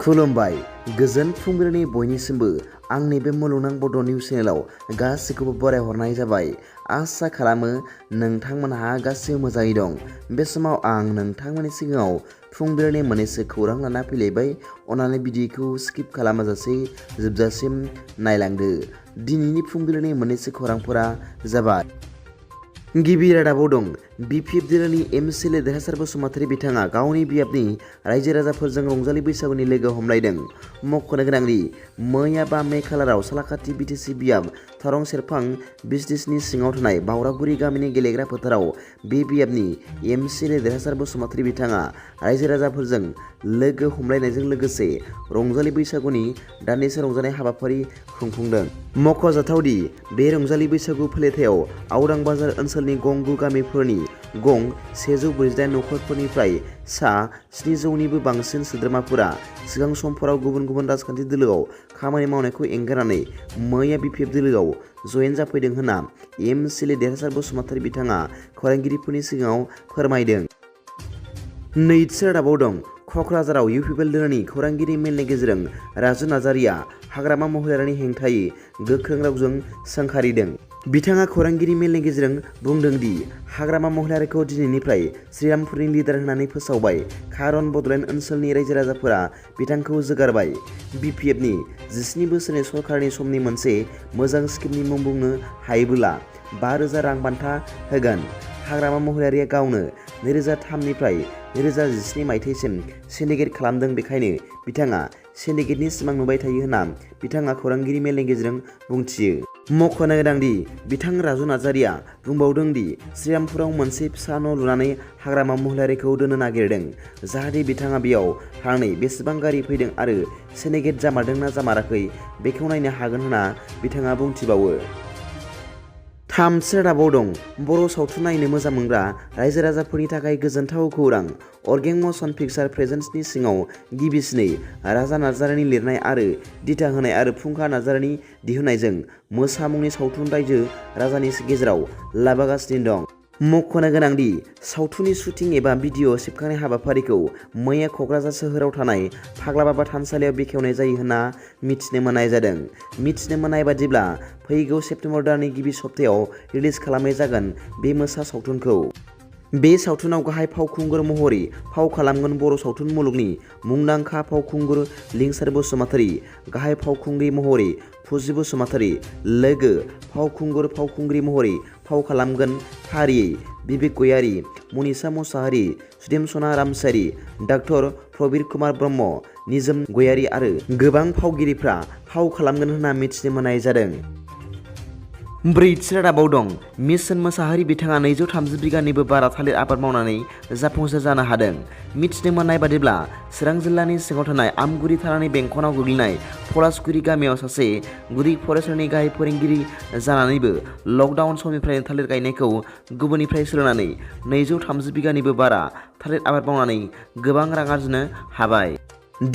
खुलुमबाय गोजोन फुंबिलिनि बयनिसिमबो आंनि बे मुलुगनां बड' निउस चेनेलाव गासैखौबो बरायहरनाय जाबाय। आसा खालामो नोंथांमोनहा गासैबो मोजाङै दं। बे समाव आं नोंथांमोननि सिगाङाव फुंबिलिनि मोननैसो खौरां लाना फैलायबाय। अन्नानै भिडिअखौ स्किप खालामाजासे जोबजासिम नायलांदो। दिनैनि फुंबिलिनि मोननैसो खौरांफोरा जाबाय। गिबि रादाबाव दं बिपिएफ जिल्लानि MCLA देरहासार बसुमतारी बिथाङा गावनि बियाबनि रायजो राजाफोरजों रंजालि बैसागुनि लोगो हमलायदों। मख'नो गोनांदि मैया 5 मे खालाराव सालाकाथि BTC बियाब थारं सेरफां बिजनेसनि सिङाव थानाय बावरागुरि गामिनि गेलेग्रा फोथाराव बे बियाबनि MCLA देरहासार बसुमतारी बिथाङा रायजो राजाफोरजों लोगो हमलायनायजों लोगोसे रंजालि बैसागुनि दान्दिसे रंजानाय हाबाफारि खुंफुंदों। मख'जाथावदि बे रंजालि बैसागु फालिथायाव आवरां बाजार ओनसोलनि गं 9 गामिफोरनि गं 148 नखरफोरनिफ्राय सा 700निबो बांसिन सोद्रोमाफोरा सिगां समफोराव गुबुन गुबुन राजखान्थि दोलोआव खामानि मावनायखौ एंगारनानै मैया बिपिएफ दोलोआव जयेन जाफैदों होनना MCLA देरहासार बसुमतारी बिथाङा खौरांगिरिफोरनि सिगाङाव फोरमायदों। नैथि रादाबाव दं क'क्राझाराव UPPL दोलोनि खौरांगिरि मेलनि गेजेरजों राजु नार्जारिया हाग्रामा महिलारिनि हेंथायै गोख्रों रावजों सोंखारिदों। बिथाङा खौरांगिरि मेलनि गेजेरजों बुंदों दि हाग्रामा महिलारिखौ दिनैनिफ्राय श्रीरामपुरनि लिडार होननानै फोसावबाय। खारन बड'लेण्ड ओनसोलनि रायजो राजाफोरा बिथांखौ जोगारबाय। बिपिएफनि 17 बोसोरनि सरकारनि समनि मोनसे मोजां स्किमनि मुं बुंनो हायोबोला 5,000 रां बान्था होगोन। हाग्रामा महिलारिया गावनो 2003 निफ्राय 2017 मायथाइसिम सिन्डिकेट खालामदों, बेखायनो बिथाङा सिन्डिकेटनि सिमां नुबाय थायो होनना बिथाङा खौरांगिरि मेलनि गेजेरजों बुंथियो। मख'नो गोनांदि बिथां राजु नार्जारिया बुंबावदों दि श्रीरामपुराव मोनसे फिसा न' लुनानै हाग्रामा महिलारिखौ दोननो नागिरदों, जाहाथे बिथाङा बेयाव थानानै बेसेबां गारि फैदों आरो सिन्डिकेट जामारदों ना जामाराखै बेखौ नायनो हागोन होनना बिथाङा बुंथिबावो। थामथि रादाबाव दं बर' सावथुन नायनो मोजां मोनग्रा रायजो राजाफोरनि थाखाय गोजोनथाव खौरां। अर्गें मशन पिक्चार प्रेजेन्सनि सिङाव गिबिसिनै राजा नार्जारिनि लिरनाय आरो दिथा होनाय आरो फुंखा नार्जारिनि दिहुननायजों मोसा मुंनि सावथुन रायजो राजानि गेजेराव लाबोगासिनो दं। मख'नो गोनांदि सावथुननि शुटिं एबा भिडिअ सेबखांनाय हाबाफारिखौ मैया क'क्राझार सोहोराव थानाय फाग्ला बाबा थानसालियाव बेखेवनाय जायो होनना मिथिनो मोननाय जादों। मिथिनो मोननाय बादिब्ला फैगौ सेप्तेम्बर दाननि गिबि सप्तायाव रिलिज खालामनाय जागोन बे मोसा सावथुनखौ। बे सावथुनाव गाहाय फावखुंगुर महरै फाव खालामगोन बर' सावथुन मुलुगनि मुंदांखा फावखुंगुर लिंसार बसुमतारी, गाहाय फावखुंग्रि महरै फुजि बसुमतारी, लोगो फावखुंग्रि महरै फाव खालामगोन फारियै बिबेक गयारी, मनिषा मुसाहारि, सुदेमसना रामसियारि, डक्टर प्रबिर कुमार ब्रह्म, निजोम गयारी आरो गोबां फावगिरिफ्रा फाव खालामगोन होनना मिथिनो मोननाय जादों। ब्रैथि रादाबाव दं मिशन मोसाहारि बिथाङा 230 बिगानिबो बारा थालिर आबाद मावनानै जाफुंसार जानो हादों। मिथिनो मोननाय बादिब्ला चिरां जिल्लानि सिङाव थानाय आमगुरि थानानि बेंखनाव गोग्लैनाय पलासगुरि गामियाव सासे गुदि फरायसालिनि गाहाय फोरोंगिरि जानानैबो लकडाउन समनिफ्रायनो थालिर गायनायखौ गुबुननिफ्राय सोलोंनानै 230 बिगानिबो बारा थालिर आबाद मावनानै गोबां रां आरजिनो हाबाय।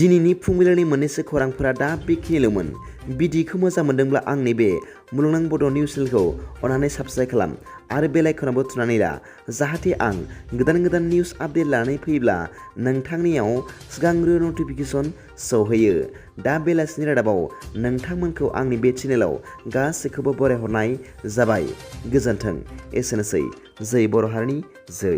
दिनैनि फुंबिलिनि मोननैसो खौरांफोरा दा बेखिनिल'मोन। भिडिअखौ मोजां मोनदोंब्ला आंनि बे मुलुगनां बड' निउस चेनेलखौ अन्नानै साबस्क्राइब खालाम आरो बेल आइकनावबो थुनानै ला, जाहाथे आं गोदान निउस आपडेट लानानै फैयोब्ला नोंथांनियाव सिगांग्रो नटिफिकेसन सौहैयो। दा बेलासिनि रादाबाव नोंथांमोनखौ आंनि बे चेनेलाव गासैखौबो बरायहरनाय जाबाय। गोजोन्थों। एसेनोसै। जै बर' हारिनि जै।